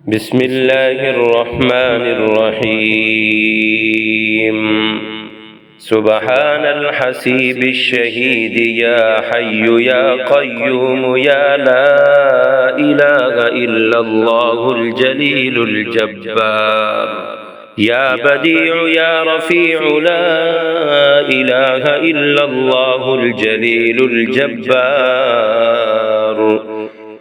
بسم الله الرحمن الرحيم. سبحان الحسيب الشهيد يا حي يا قيوم يا لا إله إلا الله الجليل الجبار. يا بديع يا رفيع لا إله إلا الله الجليل الجبار.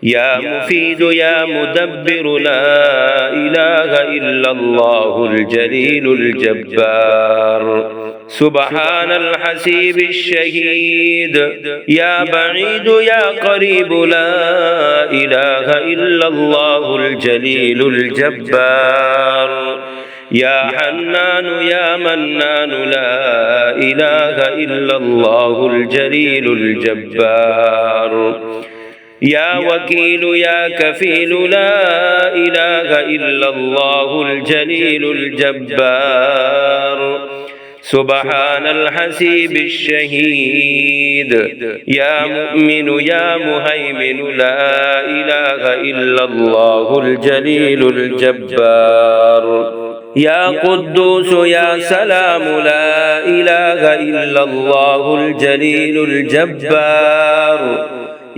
يا مفيد يا مدبر لا إله إلا الله الجليل الجبار. سبحان الحسيب الشهيد يا بعيد يا قريب لا إله إلا الله الجليل الجبار. يا حنان يا منان لا إله إلا الله الجليل الجبار. يا وكيل يا كفيل لا إله إلا الله الجليل الجبار. سبحان الحسيب الشهيد يا مؤمن يا مهيمن لا إله إلا الله الجليل الجبار. يا قدوس يا سلام لا إله إلا الله الجليل الجبار.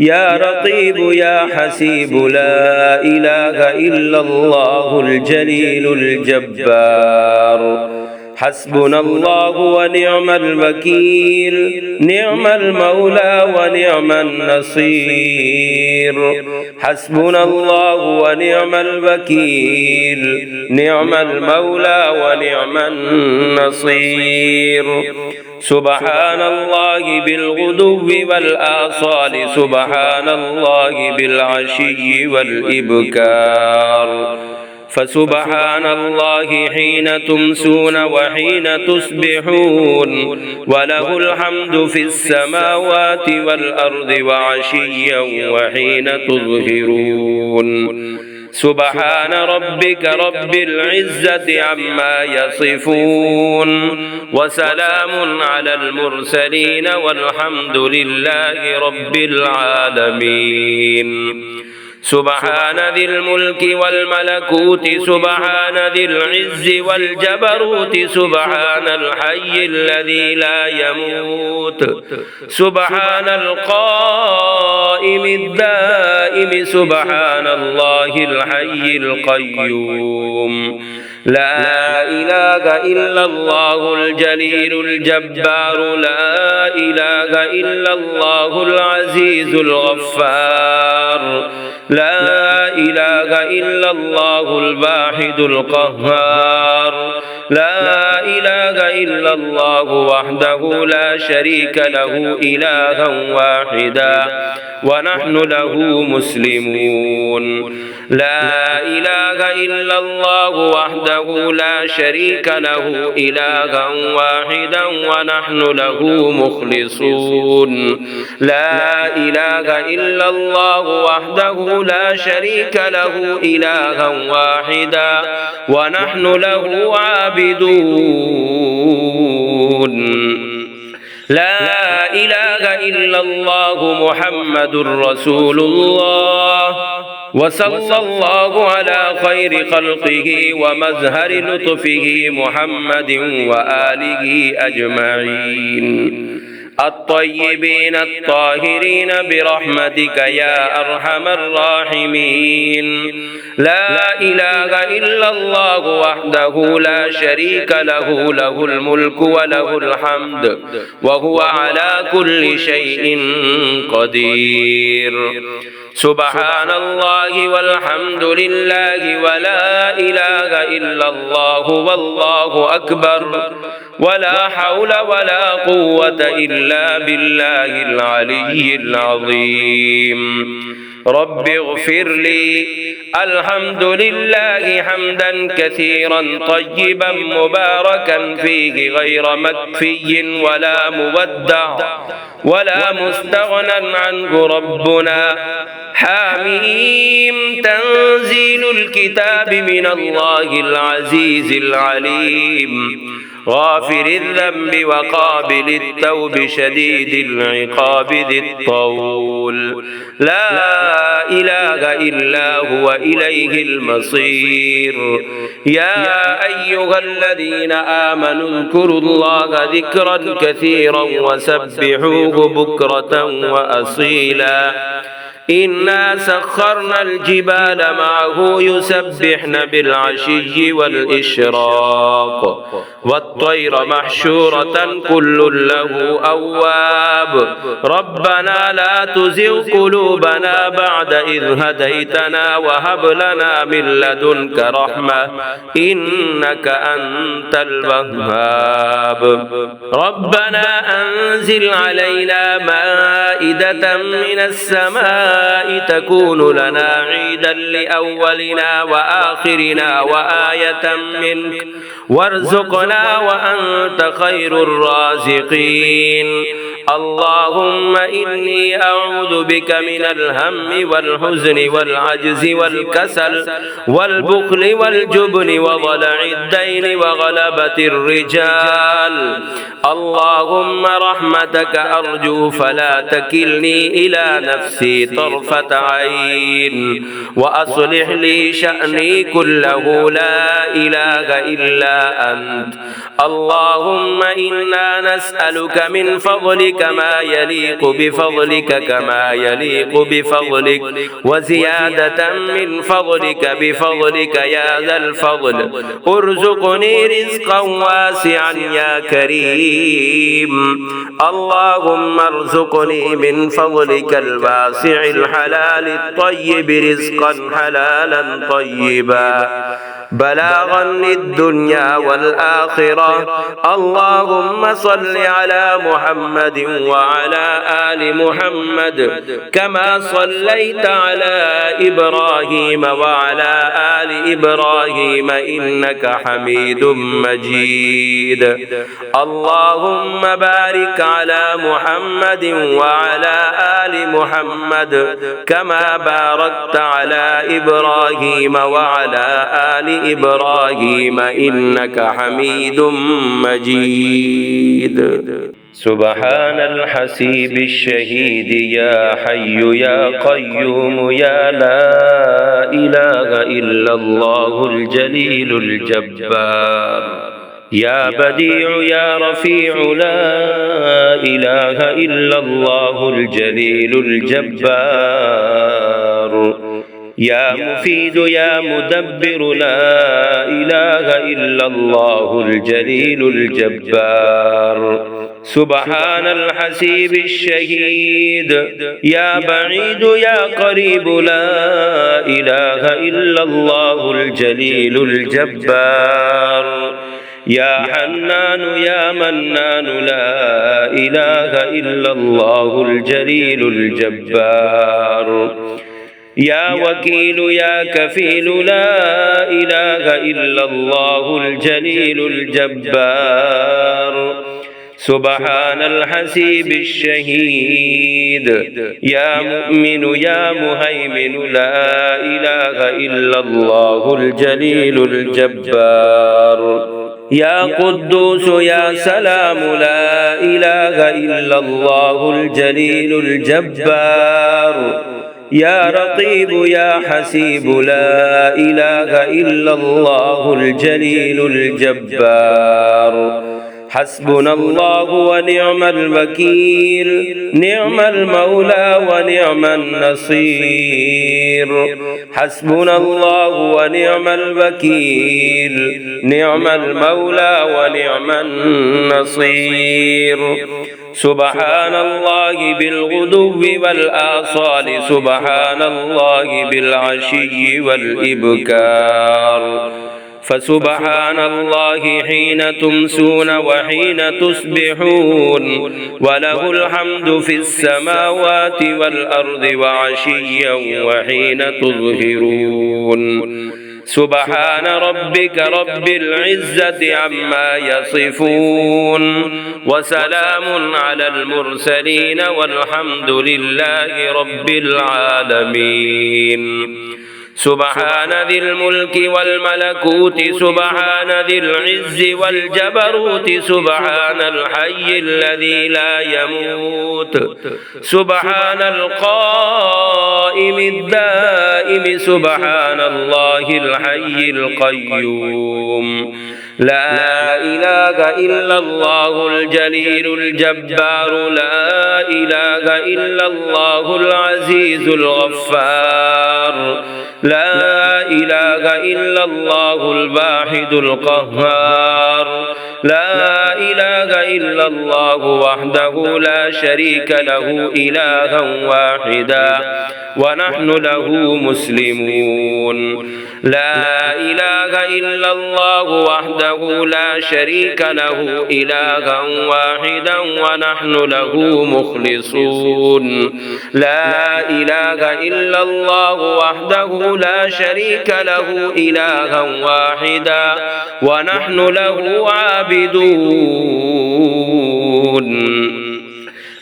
يا رقيب يا حسيب لا إله إلا الله الجليل الجبار. حسبنا الله ونعم الوكيل، نعم المولى ونعم النصير. حسبنا الله ونعم الوكيل، نعم المولى ونعم النصير. سبحان الله بالغدو والآصال، سبحان الله بالعشي والإبكار. فسبحان الله حين تمسون وحين تصبحون، وله الحمد في السماوات والأرض وعشيا وحين تظهرون. سبحان ربك رب العزة عما يصفون، وسلام على المرسلين والحمد لله رب العالمين. سبحان ذي الملك والملكوت، سبحان ذي العز والجبروت، سبحان الحي الذي لا يموت، سبحان القائم الدائم، سبحان الله الحي القيوم. لا إله إلا الله الجليل الجبار، لا إله إلا الله العزيز الغفار، لا إله إلا الله الواحد القهار، لا إله إلا الله وحده لا شريك له إلها واحدا ونحن له مسلمون. لا إله إلا الله وحده لا شريك له إلها واحدا ونحن له مخلصون. لا إله إلا الله وحده لا شريك له إلها واحدا ونحن له عابدون. لا إله إلا الله محمد رسول الله، وصلى الله على خير خلقه ومظهر لطفه محمد وآله أجمعين الطيبين الطاهرين برحمتك يا أرحم الراحمين. لا إله إلا الله وحده لا شريك له، له الملك وله الحمد وهو على كل شيء قدير. سبحان الله والحمد لله ولا إله إلا الله والله أكبر، ولا حول ولا قوة إلا بالله العلي العظيم. رب اغفر لي. الحمد لله حمدا كثيرا طيبا مباركا فيه غير مكفي ولا مودع ولا مستغنى عنه. ربنا حاميم. تنزيل الكتاب من الله العزيز العليم. غافر الذنب وقابل التوب شديد العقاب ذي الطول لا إله إلا هو إليه المصير يا أيها الذين آمنوا اذكروا الله ذكرا كثيرا وسبحوه بكرة وأصيلا إنا سخرنا الجبال معه يسبحن بالعشي والإشراق والطير محشورة كل له أواب ربنا لا تزغ قلوبنا بعد إذ هديتنا وهب لنا من لدنك رحمة إنك أنت الوهاب ربنا أنزل علينا مائدة من السماء تكون لنا عيدا لأولنا وآخرنا وآية منك وارزقنا وأنت خير الرازقين اللهم إني أعوذ بك من الهم والحزن والعجز والكسل والبخل والجبن وضلع الدين وغلبة الرجال اللهم رحمتك أرجو فلا تكلني إلى نفسي طرفة عين وأصلح لي شأني كله لا إله إلا أنت اللهم إنا نسألك من فضلك ما يليق بفضلك كما يليق بفضلك وزيادة من فضلك بفضلك يا ذا الفضل ارزقني رزقا واسعا يا كريم اللهم ارزقني من فضلك الواسع الحلال الطيب رزقا حلالا طيبا بلاغا للدنيا والآخرة اللهم صل على محمد وعلى آل محمد كما صليت على إبراهيم وعلى آل إبراهيم إنك حميد مجيد اللهم بارك على محمد وعلى آل محمد كما باركت على إبراهيم وعلى آل إبراهيم إنك حميد مجيد سبحان الحسيب الشهيد يا حي يا قيوم يا لا إله إلا الله الجليل الجبار يا بديع يا رفيع لا إله إلا الله الجليل الجبار يا مفيد يا مدبر لا إله إلا الله الجليل الجبار سبحان الحسيب الشهيد يا بعيد يا قريب لا إله إلا الله الجليل الجبار يا حنان يا منان لا إله إلا الله الجليل الجبار يا وكيل يا كفيل لا إله إلا الله الجليل الجبار سبحان الحسيب الشهيد يا مؤمن يا مهيمن لا إله إلا الله الجليل الجبار يا قدوس يا سلام لا إله إلا الله الجليل الجبار يا رقيب يا حسيب لا إله إلا الله الجليل الجبار حسبنا الله ونعم الوكيل نعم المولى ونعم النصير حسبنا الله ونعم الوكيل نعم المولى ونعم النصير سبحان الله بالغدو والآصال سبحان الله بالعشي والإبكار فسبحان الله حين تمسون وحين تصبحون وله الحمد في السماوات والأرض وعشيا وحين تظهرون سبحان ربك رب العزة عما يصفون وسلام على المرسلين والحمد لله رب العالمين سبحان ذي الملك والملكوت سبحان ذي العز والجبروت سبحان الحي الذي لا يموت سبحان القائم الدائم سبحان الله الحي القيوم لا إله إلا الله الجليل الجبار لا إله إلا الله العزيز الغفار لا إله إلا الله الواحد القهار لا إله إلا الله وحده لا شريك له إلها واحدا ونحن له مسلمون لا إله إلا الله وحده لا شريك له إلها واحدا ونحن له مخلصون لا إله إلا الله وحده لا شريك له إلها واحدا ونحن له عابدون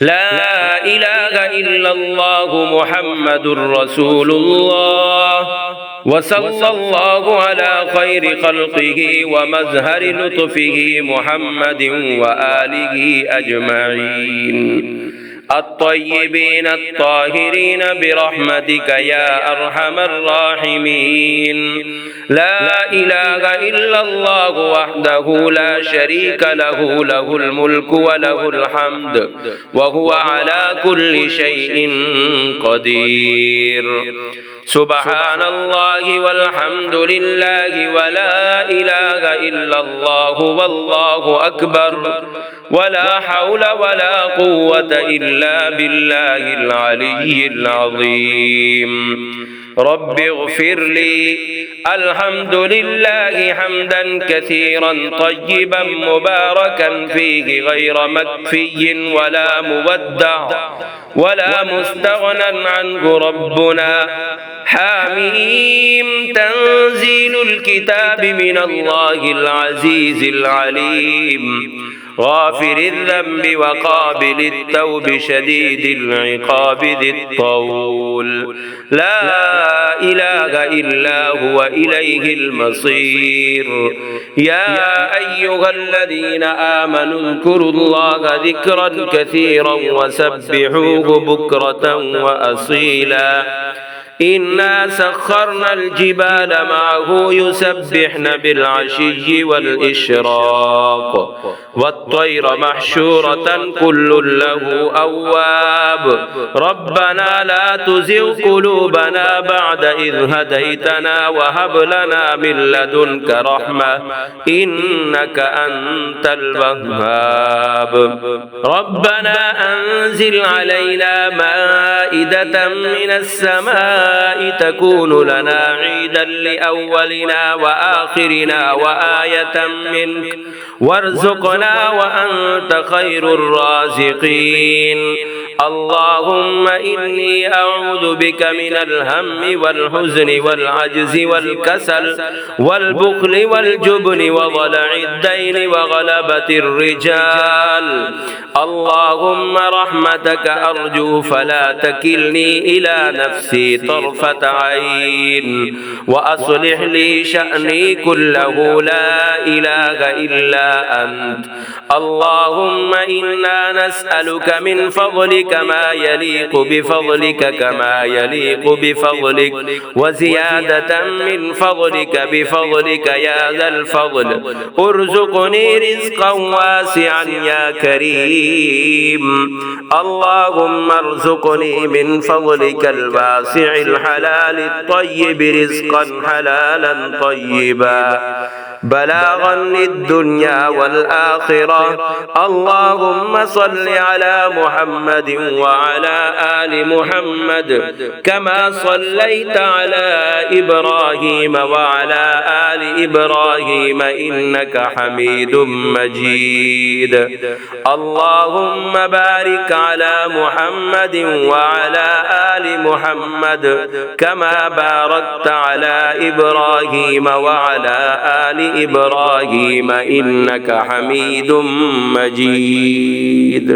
لا إله إلا الله محمد رسول الله وصلى الله على خير خلقه ومظهر لطفه محمد وآله أجمعين الطيبين الطاهرين برحمتك يا أرحم الراحمين لا إله إلا الله وحده لا شريك له له الملك وله الحمد وهو على كل شيء قدير سبحان الله والحمد لله ولا إله إلا الله والله أكبر ولا حول ولا قوة إلا بالله العلي العظيم رب اغفر لي الحمد لله حمدا كثيرا طيبا مباركا فيه غير مكفي ولا مودع ولا مستغنى عنه ربنا حميم تنزيل الكتاب من الله العزيز العليم غافر الذنب وقابل التوب شديد العقاب ذي الطول لا إله إلا هو إليه المصير يا أيها الذين آمنوا اذكروا الله ذكرا كثيرا وسبحوه بكرة وأصيلا إنا سخرنا الجبال معه يسبحن بالعشي والإشراق والطير محشورة كل له أواب ربنا لا تزغ قلوبنا بعد إذ هديتنا وهب لنا من لدنك رحمة إنك أنت الوهاب ربنا أنزل علينا مائدة من السماء تكون لنا عيدا لأولنا وآخرنا وآية منك وارزقنا وأنت خير الرازقين اللهم إني أعوذ بك من الهم والحزن والعجز والكسل والبخل والجبن وضلع الدين وغلبة الرجال اللهم رحمتك أرجو فلا تكلني إلى نفسي طرفة عين وأصلح لي شأني كله لا إله إلا أنت اللهم إنا نسألك من فضلك ما يليق بفضلك كما يليق بفضلك وزيادة من فضلك بفضلك يا ذا الفضل ارزقني رزقا واسعا يا كريم اللهم ارزقني من فضلك الواسع الحلال الطيب رزقا حلالا طيبا بلاغا للدنيا والآخرة اللهم صل على محمد وعلى آل محمد كما صليت على إبراهيم وعلى آل إبراهيم إنك حميد مجيد اللهم بارك على محمد وعلى آل محمد كما باركت على إبراهيم وعلى آل إبراهيم إنك حميد مجيد